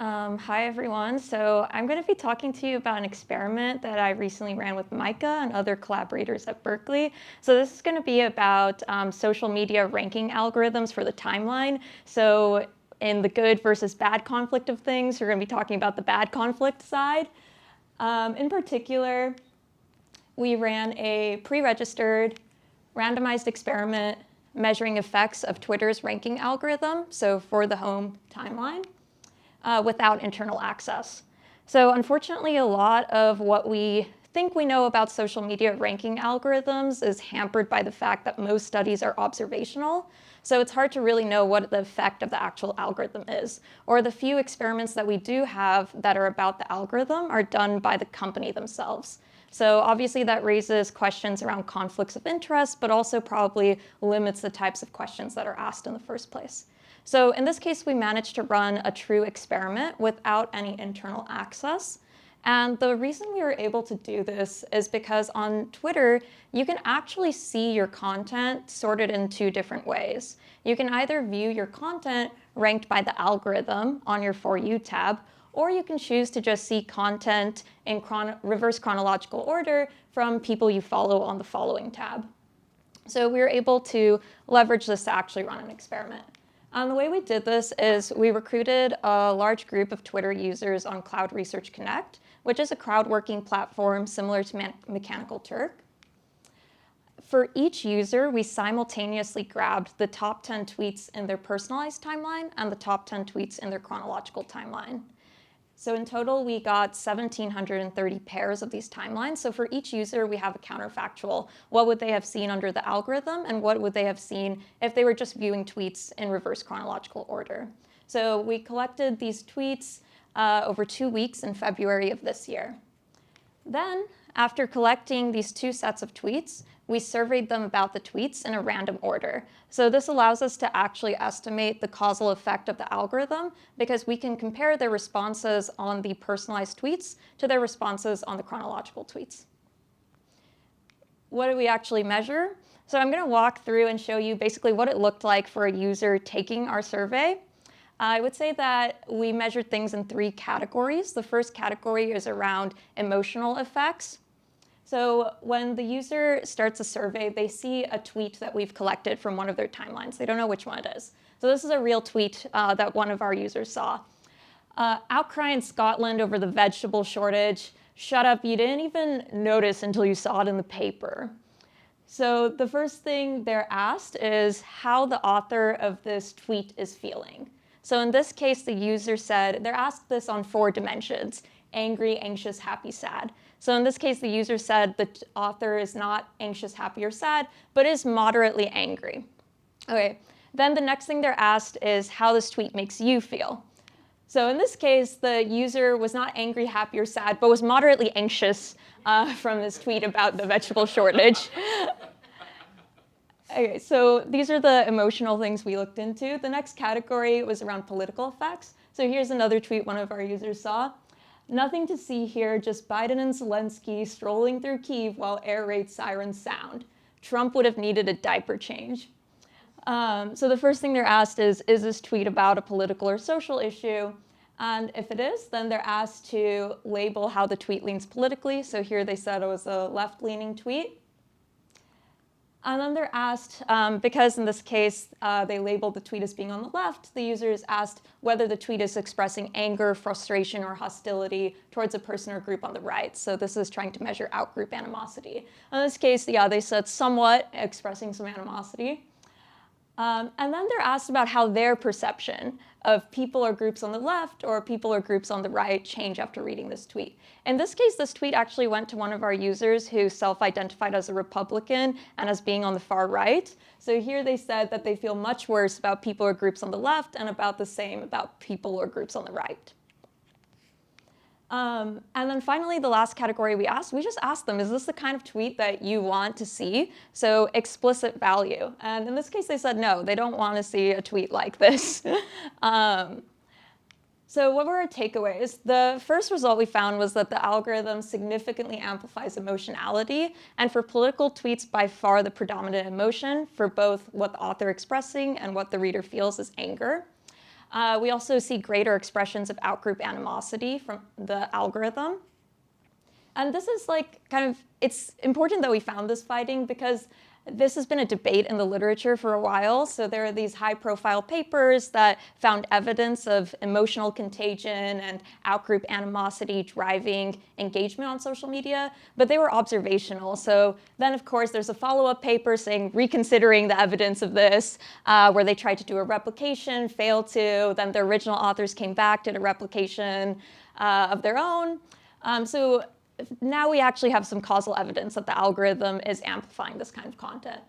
Hi, everyone. So I'm going to be talking to you about an experiment that I recently ran with Micah and other collaborators at Berkeley. So this is going to be about social media ranking algorithms for the timeline. So in the good versus bad conflict of things, we're going to be talking about the bad conflict side. In particular, we ran a pre-registered randomized experiment measuring effects of Twitter's ranking algorithm, so for the home timeline, without internal access. So unfortunately, a lot of what we think we know about social media ranking algorithms is hampered by the fact that most studies are observational. So it's hard to really know what the effect of the actual algorithm is. Or the few experiments that we do have that are about the algorithm are done by the company themselves. So obviously that raises questions around conflicts of interest, but also probably limits the types of questions that are asked in the first place. So in this case, we managed to run a true experiment without any internal access. And the reason we were able to do this is because on Twitter, you can actually see your content sorted in two different ways. You can either view your content ranked by the algorithm on your For You tab, or you can choose to just see content in reverse chronological order from people you follow on the Following tab. So we were able to leverage this to actually run an experiment. The way we did this is we recruited a large group of Twitter users on Cloud Research Connect, which is a crowd-working platform similar to Mechanical Turk. For each user, we simultaneously grabbed the top 10 tweets in their personalized timeline and the top 10 tweets in their chronological timeline. So in total, we got 1,730 pairs of these timelines. So for each user, we have a counterfactual. What would they have seen under the algorithm, and what would they have seen if they were just viewing tweets in reverse chronological order? So we collected these tweets over 2 weeks in February of this year. Then, after collecting these two sets of tweets, we surveyed them about the tweets in a random order. So this allows us to actually estimate the causal effect of the algorithm because we can compare their responses on the personalized tweets to their responses on the chronological tweets. What do we actually measure? So I'm going to walk through and show you basically what it looked like for a user taking our survey. I would say that we measured things in 3 categories. The first category is around emotional effects. So when the user starts a survey, they see a tweet that we've collected from one of their timelines. They don't know which one it is. So this is a real tweet that one of our users saw. Outcry in Scotland over the vegetable shortage. Shut up, you didn't even notice until you saw it in the paper. So the first thing they're asked is how the author of this tweet is feeling. So in this case, the user said, they're asked this on 4 dimensions: angry, anxious, happy, sad. So in this case, the user said the author is not anxious, happy, or sad, but is moderately angry. Okay, then the next thing they're asked is how this tweet makes you feel. So in this case, the user was not angry, happy, or sad, but was moderately anxious from this tweet about the vegetable shortage. Okay, so these are the emotional things we looked into. The next category was around political effects. So here's another tweet one of our users saw. Nothing to see here, just Biden and Zelensky strolling through Kyiv while air raid sirens sound. Trump would have needed a diaper change. So the first thing they're asked is this tweet about a political or social issue? And if it is, then they're asked to label how the tweet leans politically. So here they said it was a left-leaning tweet. And then they're asked, because in this case, they labeled the tweet as being on the left, the user is asked whether the tweet is expressing anger, frustration, or hostility towards a person or group on the right. So this is trying to measure outgroup animosity. In this case, yeah, they said somewhat expressing some animosity. And then they're asked about how their perception of people or groups on the left or people or groups on the right change after reading this tweet. In this case, this tweet actually went to one of our users who self-identified as a Republican and as being on the far right. So here they said that they feel much worse about people or groups on the left and about the same about people or groups on the right. And then finally, the last category we just asked them, is this the kind of tweet that you want to see? So explicit value. And in this case, they said no, they don't want to see a tweet like this. So what were our takeaways? The first result we found was that the algorithm significantly amplifies emotionality, and for political tweets, by far the predominant emotion for both what the author is expressing and what the reader feels is anger. We also see greater expressions of outgroup animosity from the algorithm. And this is it's important that we found this finding because this has been a debate in the literature for a while. So there are these high-profile papers that found evidence of emotional contagion and outgroup animosity driving engagement on social media, but they were observational. So then, of course, there's a follow-up paper saying reconsidering the evidence of this, where they tried to do a replication, failed to. Then the original authors came back, did a replication of their own. So now we actually have some causal evidence that the algorithm is amplifying this kind of content.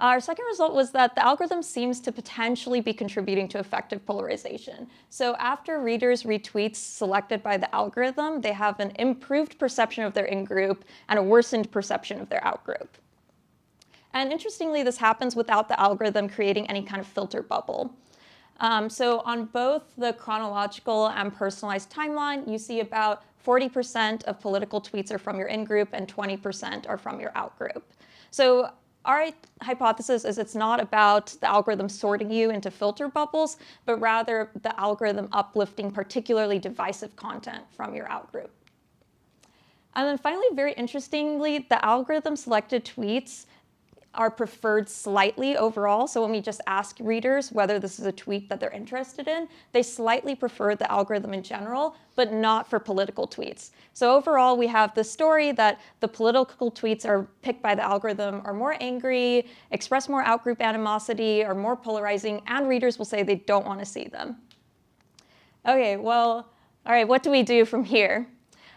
Our second result was that the algorithm seems to potentially be contributing to effective polarization. So after readers read tweets selected by the algorithm, they have an improved perception of their in-group and a worsened perception of their out-group. And interestingly, this happens without the algorithm creating any kind of filter bubble. So on both the chronological and personalized timeline, you see about 40% of political tweets are from your in-group and 20% are from your out-group. So our hypothesis is it's not about the algorithm sorting you into filter bubbles, but rather the algorithm uplifting particularly divisive content from your out-group. And then finally, very interestingly, the algorithm selected tweets are preferred slightly overall. So when we just ask readers whether this is a tweet that they're interested in, they slightly prefer the algorithm in general, but not for political tweets. So overall, we have the story that the political tweets are picked by the algorithm are more angry, express more outgroup animosity, are more polarizing, and readers will say they don't want to see them. Okay, well, all right, what do we do from here?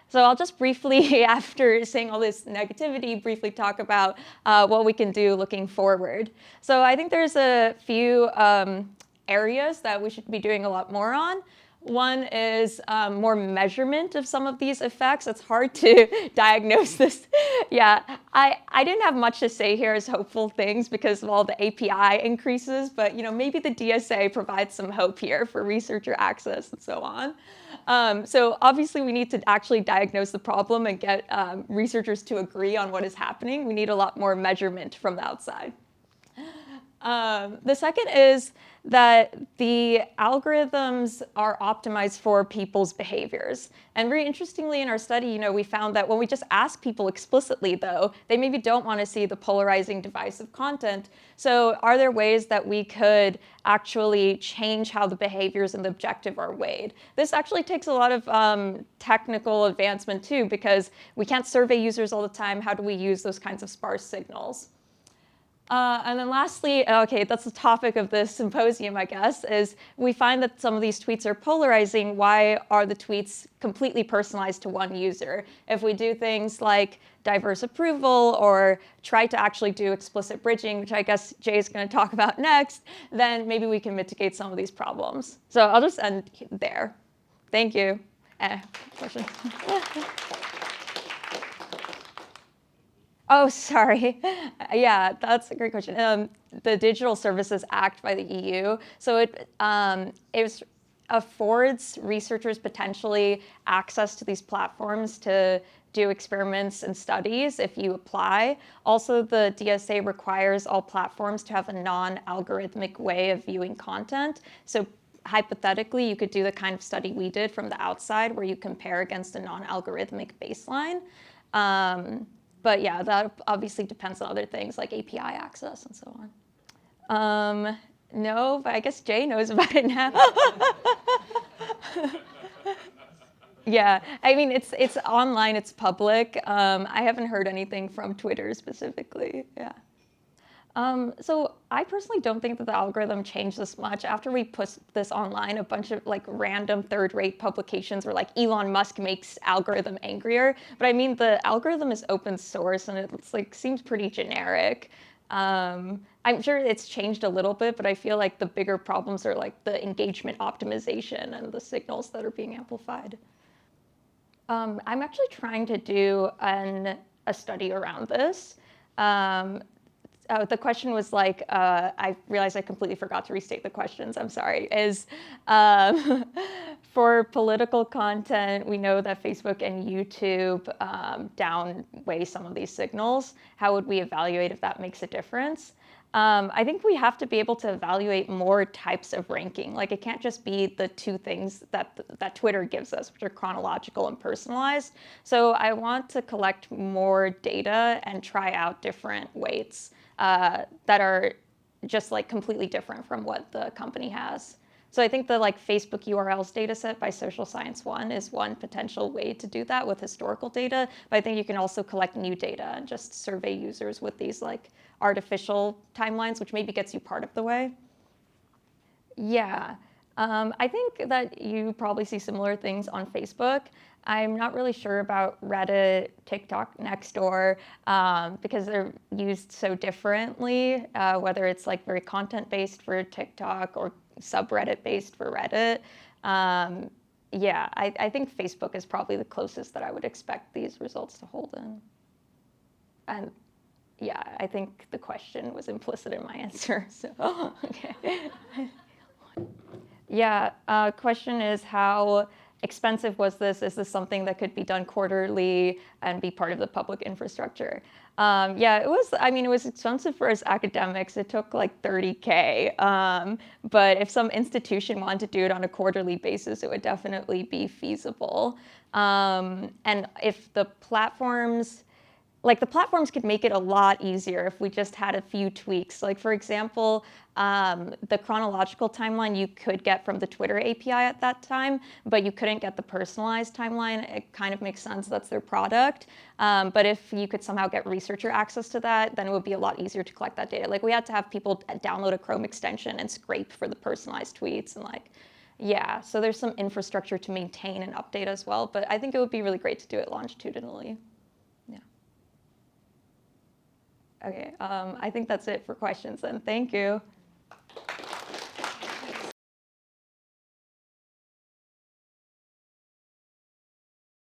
So I'll just briefly, after saying all this negativity, briefly talk about what we can do looking forward. So I think there's a few areas that we should be doing a lot more on. One is more measurement of some of these effects. It's hard to diagnose this. Yeah, I didn't have much to say here as hopeful things because of all the API increases, but maybe the DSA provides some hope here for researcher access and so on. So obviously we need to actually diagnose the problem and get researchers to agree on what is happening. We need a lot more measurement from the outside. The second is that the algorithms are optimized for people's behaviors. And very interestingly in our study, we found that when we just ask people explicitly, though, they maybe don't want to see the polarizing divisive content. So are there ways that we could actually change how the behaviors and the objective are weighed? This actually takes a lot of technical advancement, too, because we can't survey users all the time. How do we use those kinds of sparse signals? And then lastly, okay, that's the topic of this symposium, I guess, is we find that some of these tweets are polarizing. Why are the tweets completely personalized to one user? If we do things like diverse approval or try to actually do explicit bridging, which I guess Jay is going to talk about next, then maybe we can mitigate some of these problems. So I'll just end there. Thank you. Questions? Oh, sorry. Yeah, that's a great question. The Digital Services Act by the EU. So it affords researchers potentially access to these platforms to do experiments and studies if you apply. Also, the DSA requires all platforms to have a non-algorithmic way of viewing content. So hypothetically, you could do the kind of study we did from the outside where you compare against a non-algorithmic baseline. But yeah, that obviously depends on other things like API access and so on. No, but I guess Jay knows about it now. Yeah, I mean, it's online, it's public. I haven't heard anything from Twitter specifically, yeah. So I personally don't think that the algorithm changed this much. After we put this online, a bunch of random third-rate publications were like, Elon Musk makes algorithm angrier. But I mean, the algorithm is open source and it's seems pretty generic. I'm sure it's changed a little bit, but I feel like the bigger problems are the engagement optimization and the signals that are being amplified. I'm actually trying to do a study around this. The question was I realized I completely forgot to restate the questions. I'm sorry. For political content, we know that Facebook and YouTube downweigh some of these signals. How would we evaluate if that makes a difference? I think we have to be able to evaluate more types of ranking. Like it can't just be the two things that Twitter gives us, which are chronological and personalized. So I want to collect more data and try out different weights that are just like completely different from what the company has. So I think the like Facebook URLs data set by Social Science One is one potential way to do that with historical data. But I think you can also collect new data and just survey users with these like artificial timelines, which maybe gets you part of the way. Yeah, I think that you probably see similar things on Facebook. I'm not really sure about Reddit, TikTok, Nextdoor, because they're used so differently, whether it's like very content-based for TikTok or subreddit-based for Reddit. Yeah, I think Facebook is probably the closest that I would expect these results to hold in. And yeah, I think the question was implicit in my answer, so okay. Yeah, question is how expensive was this? Is this something that could be done quarterly and be part of the public infrastructure? Yeah, it was, I mean, it was expensive for us academics. It took like 30K. But if some institution wanted to do it on a quarterly basis, it would definitely be feasible. And if the platforms, like the platforms could make it a lot easier if we just had a few tweaks. Like for example, the chronological timeline you could get from the Twitter API at that time, but you couldn't get the personalized timeline. It kind of makes sense, that's their product. But if you could somehow get researcher access to that, then it would be a lot easier to collect that data. Like we had to have people download a Chrome extension and scrape for the personalized tweets and like, yeah, so there's some infrastructure to maintain and update as well, but I think it would be really great to do it longitudinally. Okay, I think that's it for questions then. Thank you.